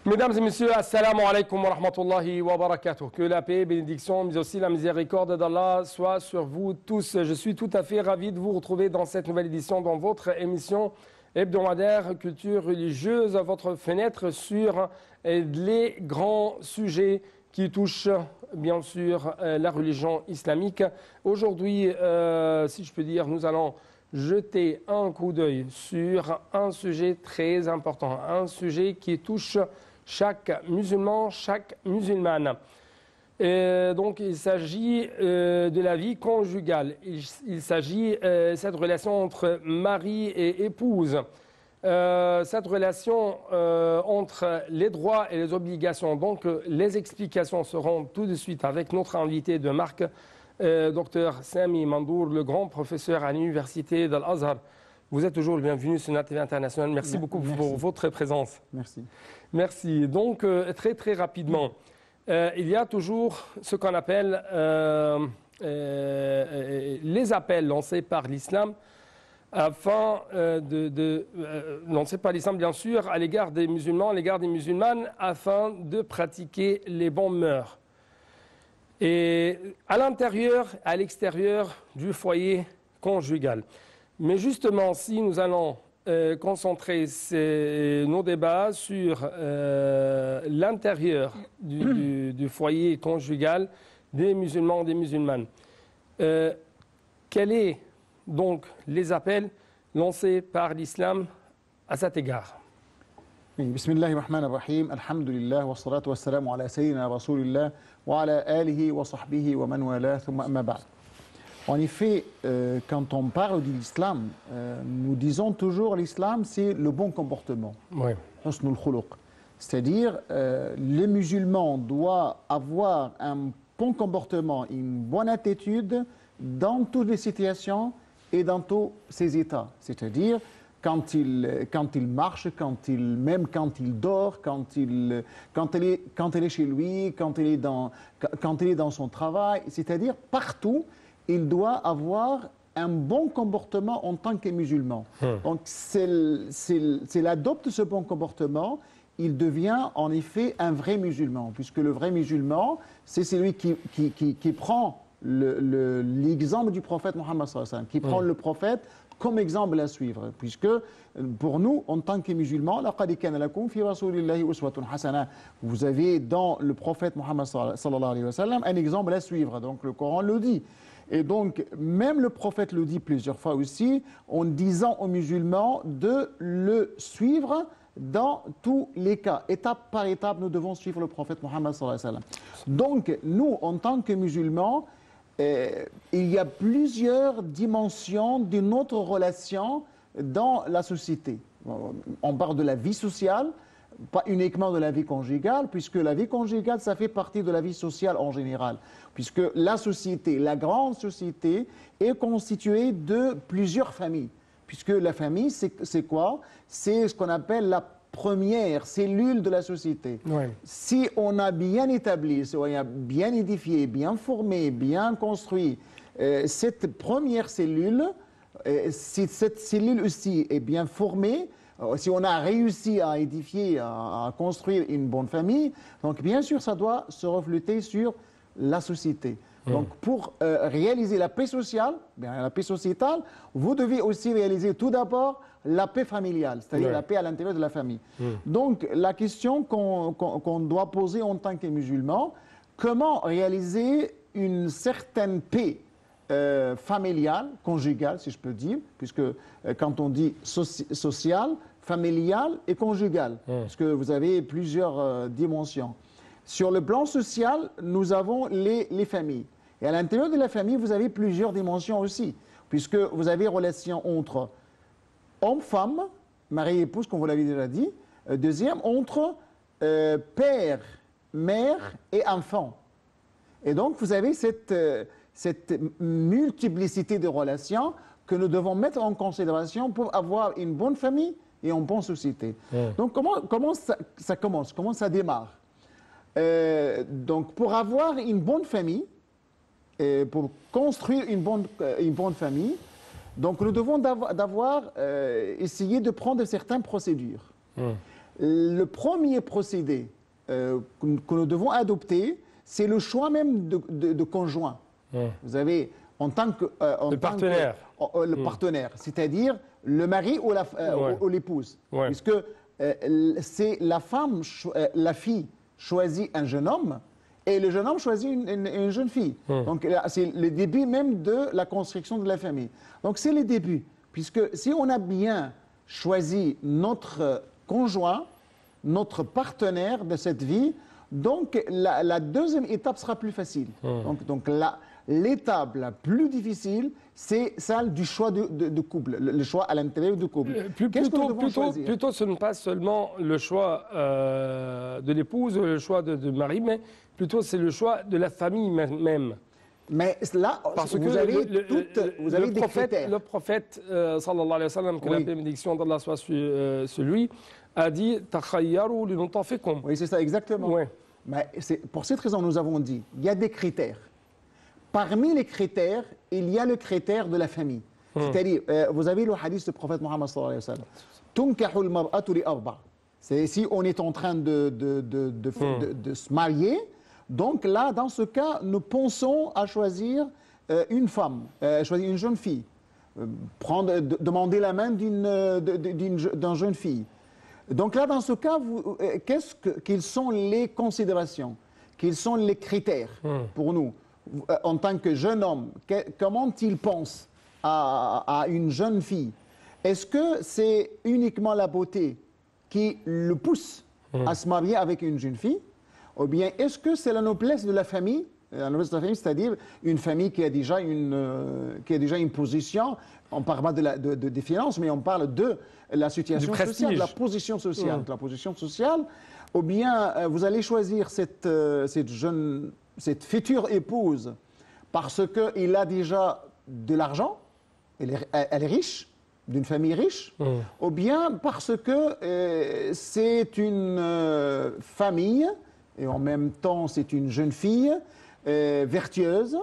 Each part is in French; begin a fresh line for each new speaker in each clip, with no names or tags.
Mesdames et messieurs, assalamu alaikum wa rahmatullahi wa barakatuh. Que la paix, bénédiction, mais aussi la miséricorde d'Allah soit sur vous tous. Je suis tout à fait ravi de vous retrouver dans cette nouvelle édition dans votre émission hebdomadaire Culture religieuse, votre fenêtre sur les grands sujets qui touchent bien sûr la religion islamique. Aujourd'hui, si je peux dire, nous allons jeter un coup d'œil sur un sujet très important, un sujet qui touche chaque musulman, chaque musulmane. Donc il s'agit de la vie conjugale. Il s'agit de cette relation entre mari et épouse. Cette relation entre les droits et les obligations. Donc les explications seront tout de suite avec notre invité de marque, Dr Sami Mandour, le grand professeur à l'université d'Al-Azhar. Vous êtes toujours le bienvenu sur notre TV internationale. Merci beaucoup pour votre présence.
Merci.
Merci. Donc, très rapidement, il y a toujours ce qu'on appelle les appels lancés par l'islam afin lancés par l'islam, bien sûr, à l'égard des musulmans, à l'égard des musulmanes, afin de pratiquer les bonnes mœurs. Et à l'intérieur, à l'extérieur du foyer conjugal. Mais justement, si nous allons concentrer nos débats sur l'intérieur du foyer conjugal des musulmans et des musulmanes, quels sont donc les appels lancés par l'islam à cet égard?
Bismillahir Rahmanir Rahim, alhamdulillah, wa salatu wa salamu ala sayyidina Rasulillah, wa ala alihi wa sahbihi wa man wala, thumma amma ba'd. En effet, quand on parle de l'islam, nous disons toujours l'islam, c'est le bon comportement.
Oui.
Husnul khuluq. C'est-à-dire, le musulman doit avoir un bon comportement, une bonne attitude dans toutes les situations et dans tous ses états. C'est-à-dire, quand il marche, même quand il dort, quand il est chez lui, quand il est dans son travail, c'est-à-dire partout, il doit avoir un bon comportement en tant que musulman. Donc, s'il adopte ce bon comportement, il devient en effet un vrai musulman, puisque le vrai musulman, c'est celui qui prend l'exemple du prophète Mohammed sallallahu alayhi wa sallam, qui prend le prophète comme exemple à suivre, puisque pour nous, en tant que musulmans, vous avez dans le prophète Mohammed sallallahu alayhi wa sallam un exemple à suivre, donc le Coran le dit. Et donc, même le prophète le dit plusieurs fois aussi, en disant aux musulmans de le suivre dans tous les cas. Étape par étape, nous devons suivre le prophète Mohammed sallallahu alayhi wa sallam. Donc, nous, en tant que musulmans, il y a plusieurs dimensions de notre relation dans la société. On parle de la vie sociale, pas uniquement de la vie conjugale, puisque la vie conjugale, ça fait partie de la vie sociale en général. Puisque la société, la grande société, est constituée de plusieurs familles. Puisque la famille, c'est quoi? C'est ce qu'on appelle la première cellule de la société. Oui. Si on a bien établi, si on a bien édifié, bien formé, bien construit cette première cellule, si cette cellule aussi est bien formée, si on a réussi à édifier, à construire une bonne famille, donc bien sûr, ça doit se refléter sur la société. Donc, pour réaliser la paix sociale, bien, la paix sociétale, vous devez aussi réaliser tout d'abord la paix familiale, c'est-à-dire la paix à l'intérieur de la famille. Donc, la question qu'on doit poser en tant que musulman, comment réaliser une certaine paix familiale, conjugale, si je peux dire, puisque quand on dit sociale, familiale et conjugale, parce que vous avez plusieurs dimensions. Sur le plan social, nous avons les familles. Et à l'intérieur de la famille, vous avez plusieurs dimensions aussi, puisque vous avez relation entre homme-femme, mari et épouse, comme vous l'avez déjà dit. Deuxième, entre père, mère et enfant. Et donc, vous avez cette multiplicité de relations que nous devons mettre en considération pour avoir une bonne famille et une bonne société. Donc, comment ça commence? Comment ça démarre? Donc, pour avoir une bonne famille, pour construire une bonne famille, donc nous devons essayé de prendre certaines procédures. Le premier procédé que nous devons adopter, c'est le choix même de conjoint. Vous avez, en tant que...
le partenaire.
Le partenaire, c'est-à-dire le mari ou l'épouse. Puisque c'est la femme, la fille choisit un jeune homme et le jeune homme choisit une jeune fille. Donc c'est le début même de la construction de la famille. Donc c'est le début. Puisque si on a bien choisi notre conjoint, notre partenaire de cette vie, donc la deuxième étape sera plus facile. Donc l'étape la plus difficile, c'est celle du choix de couple, le choix à l'intérieur du couple.
Plutôt, ce n'est pas seulement le choix de l'épouse, le choix de mari, mais plutôt c'est le choix de la famille même.
Mais là,
parce
vous
que
avez des critères.
Le prophète, sallallahu alayhi wa sallam, que la bénédiction d'Allah soit sur lui, a dit « Takhayyaru li nutafikum ».
Oui, c'est ça, exactement.
Ouais.
Mais pour cette raison, nous avons dit, il y a des critères. Parmi les critères, il y a le critère de la famille. C'est-à-dire, vous avez le hadith du prophète Mohammed sallallahu alayhi wa sallam. « Tunkahu al-mar'atu li arba ». C'est si on est en train de se marier. Donc là, dans ce cas, nous pensons à choisir une femme, choisir une jeune fille, demander la main d'une jeune fille. Donc là, dans ce cas, quelles sont les considérations, quels sont les critères pour nous en tant que jeune homme? Comment il pense à une jeune fille? Est-ce que c'est uniquement la beauté qui le pousse à se marier avec une jeune fille? Ou bien est-ce que c'est la noblesse de la famille, c'est-à-dire une famille qui a déjà une position, on ne parle pas des finances, mais on parle de la situation sociale, de la position sociale. La position sociale, ou bien vous allez choisir cette future épouse parce qu'elle a déjà de l'argent, elle est riche, d'une famille riche, ou bien parce que c'est une famille, et en même temps, c'est une jeune fille vertueuse,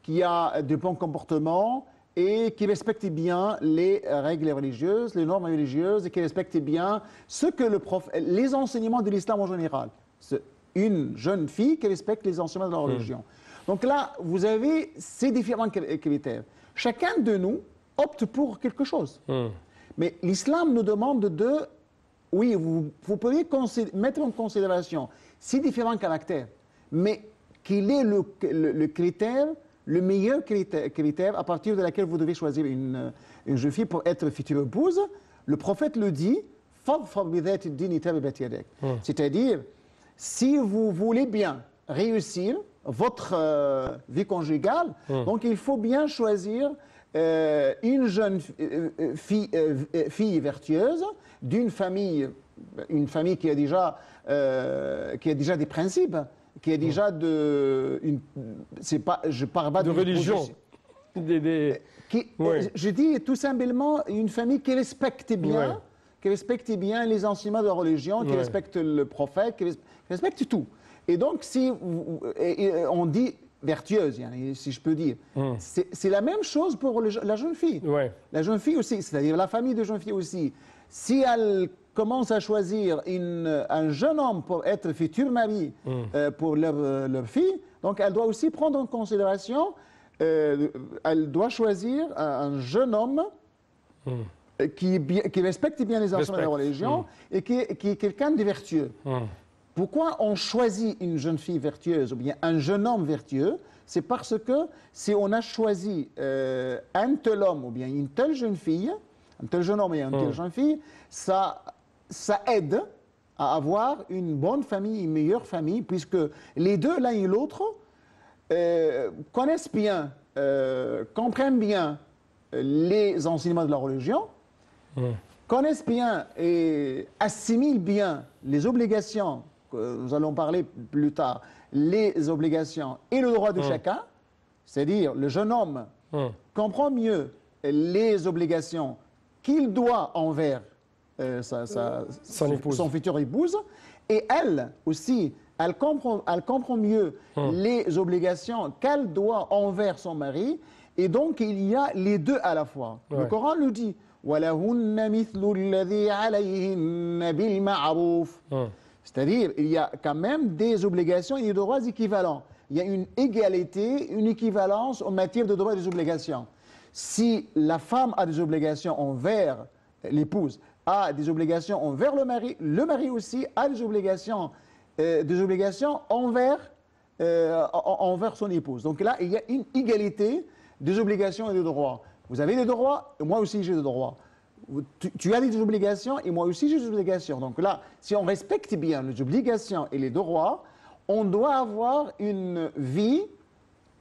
qui a de bons comportements et qui respecte bien les règles religieuses, les normes religieuses, et qui respecte bien les enseignements de l'islam en général. C'est une jeune fille qui respecte les enseignements de la religion. Donc là, vous avez ces différents critères. Chacun de nous opte pour quelque chose. Mais l'islam nous demande oui, vous pouvez mettre en considération ces différents caractères, mais quel est le critère, le meilleur critère à partir de laquelle vous devez choisir une jeune fille pour être future épouse? Le prophète le dit, c'est-à-dire, si vous voulez bien réussir votre vie conjugale, donc il faut bien choisir une jeune fille vertueuse d'une famille, une famille qui a déjà des principes, qui a déjà je parle pas
de religion.
Je dis tout simplement une famille qui respecte bien, les enseignements de la religion, qui respecte le prophète, qui respecte tout. Et donc, si on dit vertueuse, si je peux dire, c'est la même chose pour la jeune fille. La jeune fille aussi, c'est-à-dire la famille de jeune fille aussi. Si elle commence à choisir un jeune homme pour être futur mari pour leur fille, donc elle doit aussi prendre en considération, elle doit choisir un jeune homme qui respecte bien les enseignements de la religion et qui est quelqu'un de vertueux. Pourquoi on choisit une jeune fille vertueuse ou bien un jeune homme vertueux? C'est parce que si on a choisi un tel homme ou bien une telle jeune fille, un tel jeune homme et une telle jeune fille, ça aide à avoir une bonne famille, une meilleure famille, puisque les deux, l'un et l'autre, connaissent bien, comprennent bien les enseignements de la religion, connaissent bien et assimilent bien les obligations, que nous allons parler plus tard, les obligations et le droit de chacun, c'est-à-dire le jeune homme comprend mieux les obligations qu'il doit envers son futur épouse, et elle aussi, elle comprend mieux les obligations qu'elle doit envers son mari, et donc il y a les deux à la fois. Le Coran nous dit وَلَهُنَّ مِثْلُ الَّذِي عَلَيْهِنَّ بِالْمَعْرُوفِ. C'est-à-dire, il y a quand même des obligations et des droits équivalents. Il y a une égalité, une équivalence en matière de droits et des obligations. Si la femme a des obligations envers l'épouse, a des obligations envers le mari aussi a des obligations envers son épouse. Donc là, il y a une égalité des obligations et des droits. Vous avez des droits, et moi aussi j'ai des droits. Tu as des obligations, et moi aussi j'ai des obligations. Donc là, si on respecte bien les obligations et les droits, on doit avoir une vie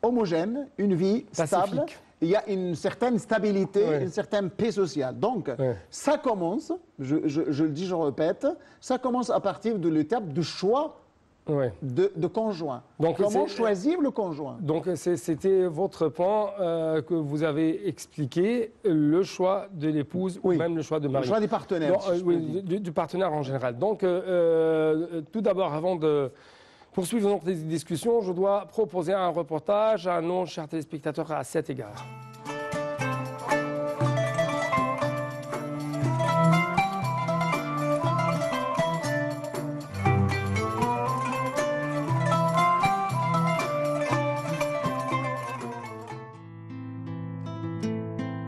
homogène, une vie stable. Il y a une certaine stabilité, une certaine paix sociale. Donc, ça commence, je le dis, je répète, ça commence à partir de l'étape de choix de conjoint. Donc, comment choisir le conjoint?
Donc, c'était votre point que vous avez expliqué, le choix de l'épouse ou même le choix de mari.
Le choix des partenaires.
Du partenaire en général. Donc, tout d'abord, avant de poursuivre notre discussion, je dois proposer un reportage à nos chers téléspectateurs à cet égard.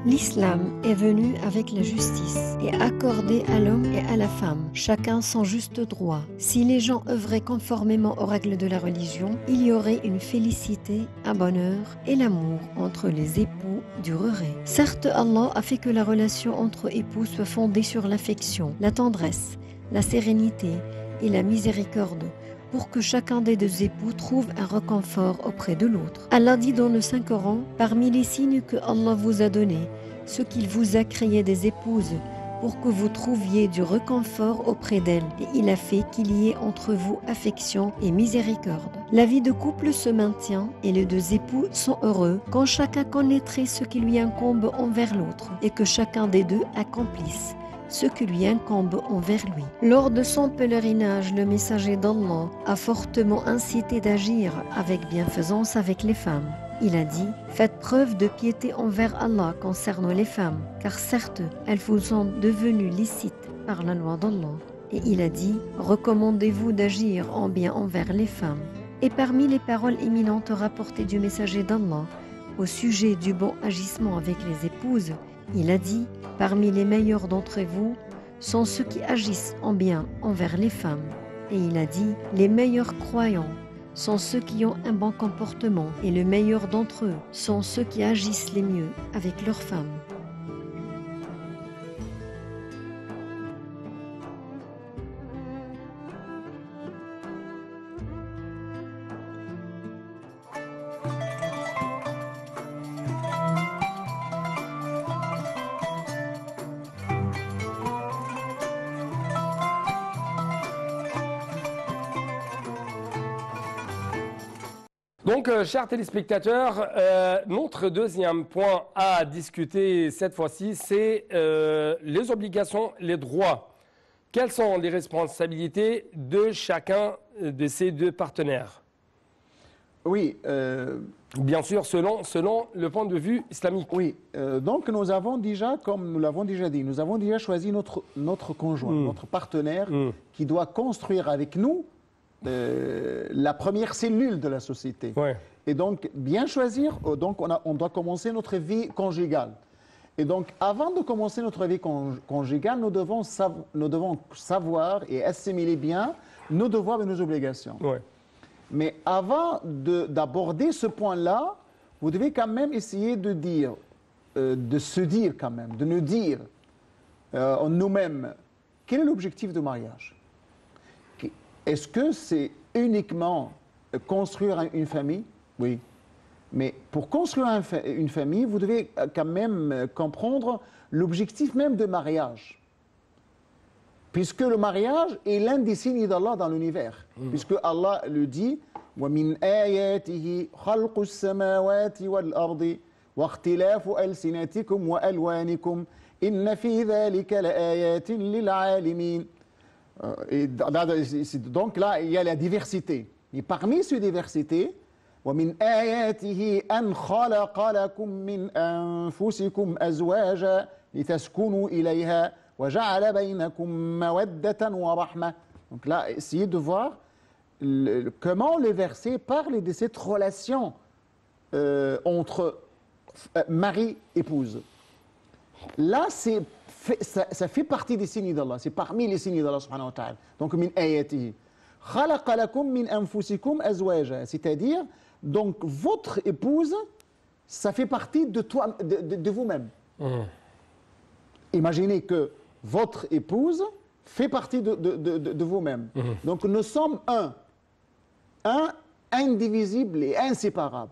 L'islam est venu avec la justice et accordé à l'homme et à la femme, chacun son juste droit. Si les gens œuvraient conformément aux règles de la religion, il y aurait une félicité, un bonheur et l'amour entre les époux durerait. Certes, Allah a fait que la relation entre époux soit fondée sur l'affection, la tendresse, la sérénité et la miséricorde, pour que chacun des deux époux trouve un réconfort auprès de l'autre. Allah dit dans le Saint-Coran, parmi les signes que Allah vous a donnés, ce qu'il vous a créé des épouses, pour que vous trouviez du réconfort auprès d'elles, et il a fait qu'il y ait entre vous affection et miséricorde. La vie de couple se maintient et les deux époux sont heureux quand chacun connaîtrait ce qui lui incombe envers l'autre, et que chacun des deux accomplisse ce qui lui incombe envers lui. Lors de son pèlerinage, le messager d'Allah a fortement incité d'agir avec bienfaisance avec les femmes. Il a dit « Faites preuve de piété envers Allah concernant les femmes, car certes, elles vous sont devenues licites par la loi d'Allah. » Et il a dit « Recommandez-vous d'agir en bien envers les femmes. » Et parmi les paroles éminentes rapportées du messager d'Allah au sujet du bon agissement avec les épouses, il a dit « Parmi les meilleurs d'entre vous sont ceux qui agissent en bien envers les femmes. » Et il a dit « Les meilleurs croyants sont ceux qui ont un bon comportement et le meilleur d'entre eux sont ceux qui agissent les mieux avec leurs femmes. »
Donc, chers téléspectateurs, notre deuxième point à discuter cette fois-ci, c'est les obligations, les droits. Quelles sont les responsabilités de chacun de ces deux partenaires?
Oui.
Bien sûr, selon le point de vue islamique.
Oui. Donc, nous avons déjà, comme nous l'avons déjà dit, nous avons déjà choisi notre conjoint, notre partenaire qui doit construire avec nous la première cellule de la société. Et donc, bien choisir, donc on doit commencer notre vie conjugale. Et donc, avant de commencer notre vie conjugale, nous devons savoir et assimiler bien nos devoirs et nos obligations. Mais avant d'aborder ce point-là, vous devez quand même essayer de se dire quand même, de nous dire en nous-mêmes, quel est l'objectif du mariage? Est-ce que c'est uniquement construire une famille? Oui. Mais pour construire une famille, vous devez quand même comprendre l'objectif même du mariage. Puisque le mariage est l'un des signes d'Allah dans l'univers. Puisque Allah le dit « وَمِنْ آيَاتِهِ خَلْقُ السَّمَاوَاتِ وَالْأَرْضِ وَاخْتِلَافُ أَلْسِنَتِكُمْ وَأَلْوَانِكُمْ إِنَّ فِي ذَلِكَ لَآيَاتٍ لِلْعَالِمِينَ » Donc là, il y a la diversité. Et parmi ces diversités, وَمِنْ آيَاتِهِ أَنْ خَلَقَ لَكُمْ مِنْ أَنفُسِكُمْ أَزْوَاجًا لتسكنوا إليها وجعل بينكم مودة ورحمة. Donc là, essayez de voir comment le verset parle de cette relation entre mari et épouse. Là, ça fait partie des signes d'Allah, c'est parmi les signes d'Allah subhanahu wa ta'ala. Donc, min ayatihi. Khalaqa lakum min anfusikum azwaja, c'est-à-dire, donc, votre épouse, ça fait partie de vous-même. Imaginez que votre épouse fait partie de vous-même. Donc, nous sommes un indivisible et inséparable.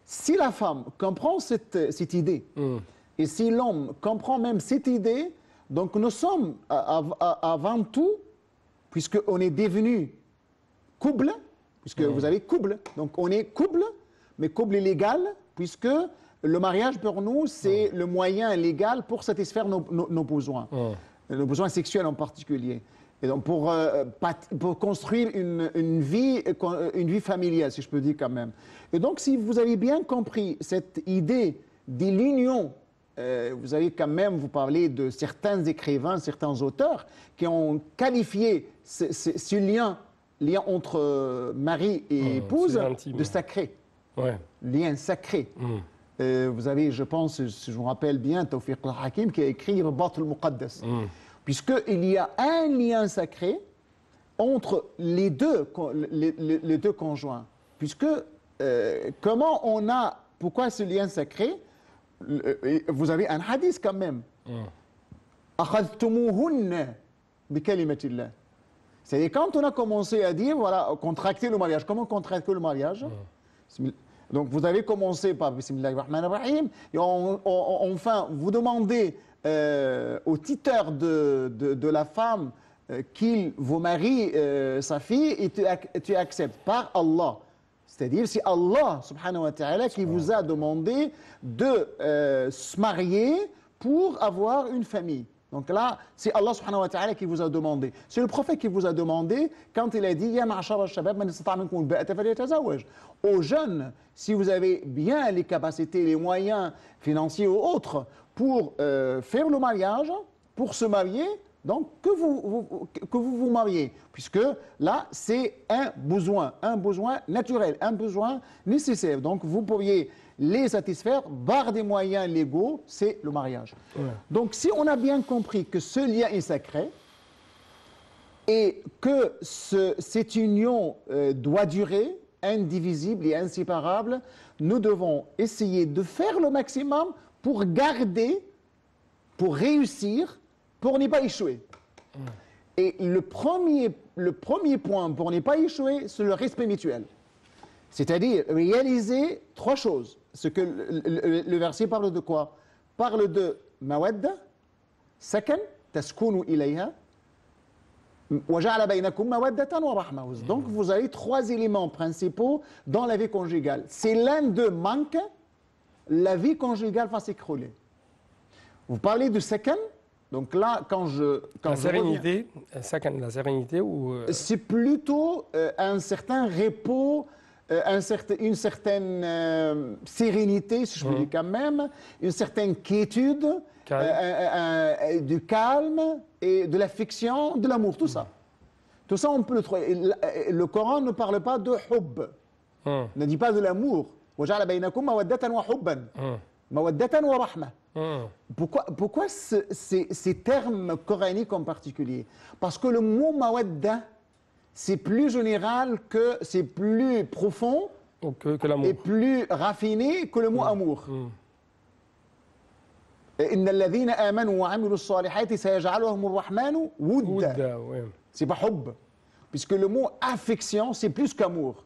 Si la femme comprend cette idée, et si l'homme comprend même cette idée, donc nous sommes avant tout, puisqu'on est devenu couple, puisque vous avez couple, donc on est couple, mais couple légal, puisque le mariage pour nous, c'est le moyen légal pour satisfaire nos besoins, nos besoins sexuels en particulier. Et donc pour construire une vie familiale, si je peux dire quand même. Et donc si vous avez bien compris cette idée de l'union, vous avez quand même, vous parlez de certains écrivains, certains auteurs qui ont qualifié ce lien entre mari et épouse de sacré. Lien sacré. Vous avez, je pense, si je me rappelle bien, Tawfiq al-Hakim qui a écrit Rabat al-Muqaddas. Puisqu'il y a un lien sacré entre les deux conjoints. Puisque, pourquoi ce lien sacré? Vous avez un hadith quand même. Akhadhtumuhunna bi kalimatillah. C'est-à-dire quand on a commencé à dire, voilà, contracter le mariage. Comment contracter le mariage? Donc vous avez commencé par Bismillahir Rahmanir Rahim, et enfin vous demandez au tuteur de la femme qu'il vous marie sa fille, et tu acceptes par Allah. C'est-à-dire c'est Allah subhanahu wa ta'ala qui vous a demandé de se marier pour avoir une famille. Donc là, c'est Allah subhanahu wa ta'ala qui vous a demandé. C'est le prophète qui vous a demandé quand il a dit Ya ma'ashara al-shabab man istata'a minkum al-ba'ata falyatazawwaj. Aux jeunes, si vous avez bien les capacités, les moyens financiers ou autres pour faire le mariage, pour se marier, donc que vous mariez, puisque là c'est un besoin naturel, un besoin nécessaire. Donc vous pourriez les satisfaire par des moyens légaux, c'est le mariage. Donc si on a bien compris que ce lien est sacré et que cette union doit durer, indivisible et inséparable, nous devons essayer de faire le maximum pour garder, pour réussir, pour ne pas échouer. Et le premier point pour ne pas échouer, c'est le respect mutuel. C'est-à-dire réaliser trois choses. Ce que le verset parle de quoi? Parle de mawadda, sakan, taskunu ilayha, wa ja'ala baynakum mawaddatan wa rahma. Donc vous avez trois éléments principaux dans la vie conjugale. Si l'un d'eux manque, la vie conjugale va s'écrouler. Vous parlez de sakan. Donc là,
la sérénité, la sérénité ou
c'est plutôt un certain repos, une certaine sérénité, si je veux dire quand même, une certaine quiétude, du calme et de l'affection, de l'amour, tout ça. Tout ça, on peut le trouver. Le Coran ne parle pas de hubb, ne dit pas de l'amour. وَجَعَلَ بَيْنَكُمْ مَوَدَّةً وَحُبًّا مَوَدَّةً وَرَحْمَةً. Pourquoi ces termes coraniques en particulier? Parce que le mot mawadda, c'est plus général, c'est plus profond et plus raffiné que le mot amour. Inna alladhina amanu wa amilu s-salihati sayaj'aluhum ar-rahmanu wudda. C'est pas hubb. Puisque le mot affection, c'est plus qu'amour.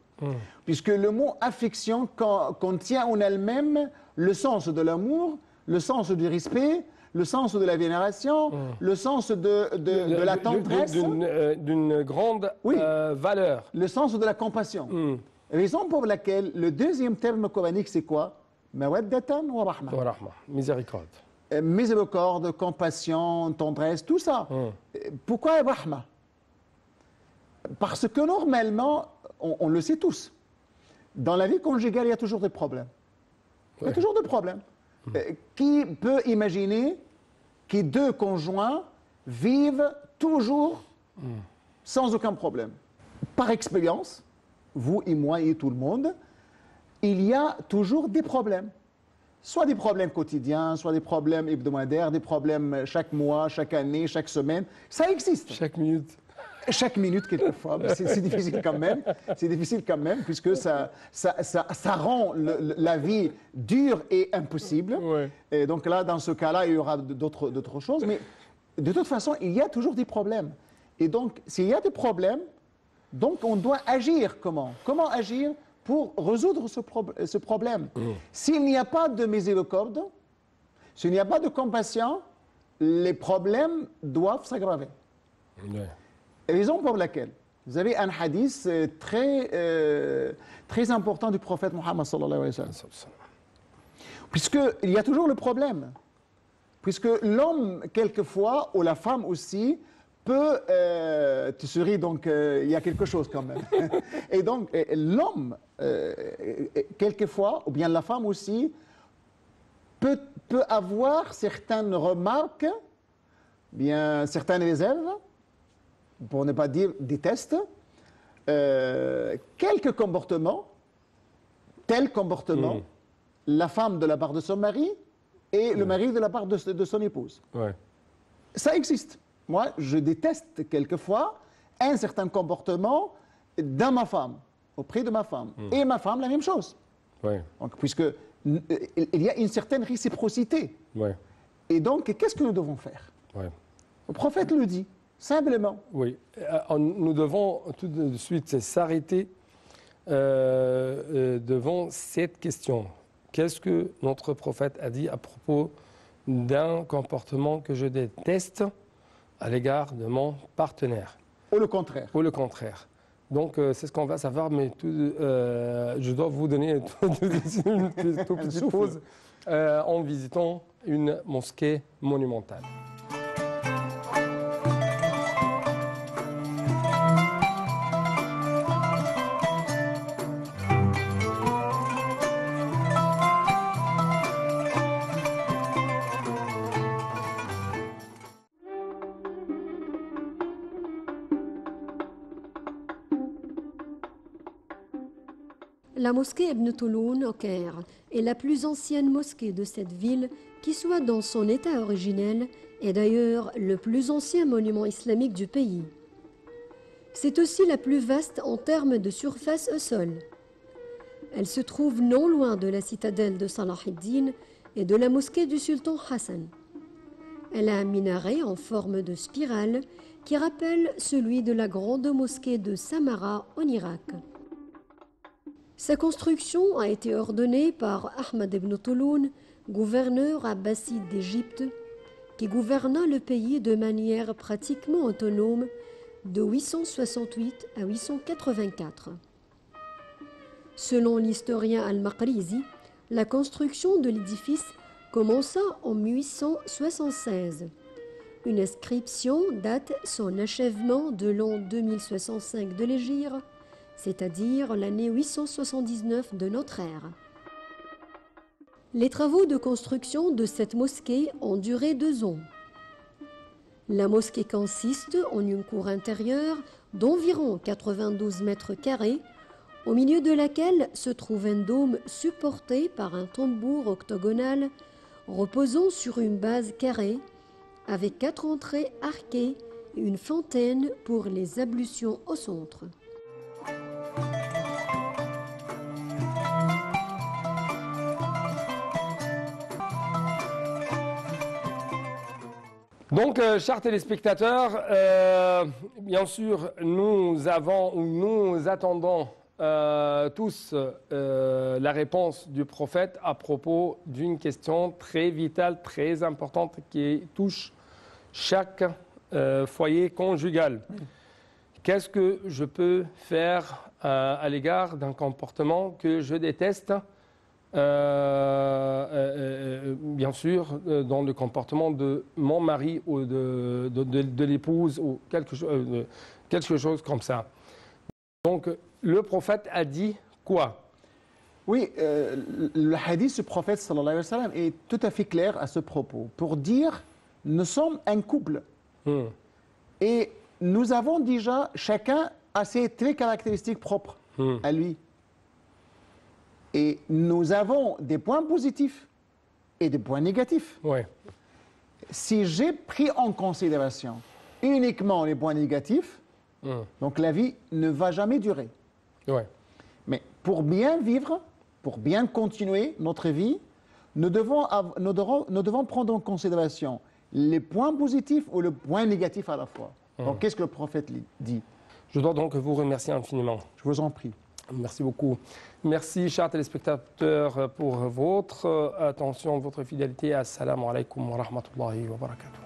Puisque le mot affection contient en elle-même le sens de l'amour, le sens du respect, le sens de la vénération, le sens de la tendresse.
D'une grande valeur.
Le sens de la compassion. Raison pour laquelle le deuxième terme coranique, c'est quoi? Mawaddatan wa rahma.
Wa rahma, miséricorde.
Miséricorde, compassion, tendresse, tout ça. Pourquoi rahma? Parce que normalement, on le sait tous, dans la vie conjugale, il y a toujours des problèmes. Il y a toujours des problèmes. Qui peut imaginer que deux conjoints vivent toujours sans aucun problème. Par expérience, vous et moi et tout le monde, il y a toujours des problèmes. Soit des problèmes quotidiens, soit des problèmes hebdomadaires, des problèmes chaque mois, chaque année, chaque semaine. Ça existe.
Chaque minute.
Chaque minute, quelquefois. C'est difficile quand même. C'est difficile quand même, puisque ça rend la vie dure et impossible.
Ouais.
Et donc là, dans ce cas-là, il y aura d'autres choses. Mais de toute façon, il y a toujours des problèmes. Et donc, s'il y a des problèmes, donc on doit agir. Comment? Comment agir pour résoudre ce problème? S'il n'y a pas de miséricorde, s'il n'y a pas de compassion, les problèmes doivent s'aggraver.
Ouais.
Raison pour laquelle vous avez un hadith très important du prophète Mohammed sallallahu alayhi wa sallam. Puisqu'il y a toujours le problème. Puisque l'homme, quelquefois, ou la femme aussi, peut... tu souris, donc il y a quelque chose quand même. Et donc, l'homme, quelquefois, ou bien la femme aussi, peut avoir certaines remarques, bien certaines réserves, pour ne pas dire des tests, quelques comportements, tels comportements, la femme de la part de son mari et le mari de la part de son épouse.
Ouais.
Ça existe. Moi, je déteste quelquefois un certain comportement dans ma femme, auprès de ma femme. Et ma femme, la même chose.
Ouais.
Donc, puisqu'il y a une certaine réciprocité.
Ouais.
Et donc, qu'est-ce que nous devons faire?
Ouais.
Le prophète le dit, simplement.
Oui. Nous devons tout de suite s'arrêter devant cette question. Qu'est-ce que notre prophète a dit à propos d'un comportement que je déteste à l'égard de mon partenaire?
Ou le contraire.
Ou le contraire. Donc, c'est ce qu'on va savoir, mais je dois vous donner une toute petite pause en visitant une mosquée monumentale.
La mosquée Ibn Touloun au Caire est la plus ancienne mosquée de cette ville qui soit dans son état originel et d'ailleurs le plus ancien monument islamique du pays. C'est aussi la plus vaste en termes de surface au sol. Elle se trouve non loin de la citadelle de Salah ad-Din et de la mosquée du sultan Hassan. Elle a un minaret en forme de spirale qui rappelle celui de la grande mosquée de Samarra en Irak. Sa construction a été ordonnée par Ahmad ibn Touloun, gouverneur abbasside d'Égypte, qui gouverna le pays de manière pratiquement autonome de 868 à 884. Selon l'historien al-Maqrizi, la construction de l'édifice commença en 1876. Une inscription date son achèvement de l'an 2065 de l'Hégire, c'est-à-dire l'année 879 de notre ère. Les travaux de construction de cette mosquée ont duré 2 ans. La mosquée consiste en une cour intérieure d'environ 92 mètres carrés, au milieu de laquelle se trouve un dôme supporté par un tambour octogonal reposant sur une base carrée, avec 4 entrées arquées et une fontaine pour les ablutions au centre.
Donc, chers téléspectateurs, bien sûr, nous attendons tous la réponse du prophète à propos d'une question très vitale, très importante qui touche chaque foyer conjugal. Qu'est-ce que je peux faire à l'égard d'un comportement que je déteste, bien sûr, dans le comportement de mon mari ou de l'épouse ou quelque chose comme ça. Donc, le prophète a dit quoi?
Oui, le hadith du prophète sallallahu alayhi wa sallam est tout à fait clair à ce propos pour dire nous sommes un couple. Et nous avons déjà, chacun a ses traits caractéristiques propres à lui. Et nous avons des points positifs et des points négatifs.
Ouais.
Si j'ai pris en considération uniquement les points négatifs, donc la vie ne va jamais durer.
Ouais.
Mais pour bien vivre, pour bien continuer notre vie, nous devons prendre en considération les points positifs ou le point négatif à la fois. Donc qu'est-ce que le prophète dit?
Je dois donc vous remercier infiniment.
Je vous en prie.
Merci beaucoup. Merci, chers téléspectateurs, pour votre attention, votre fidélité. Assalamu alaikum wa rahmatullahi wa barakatuh.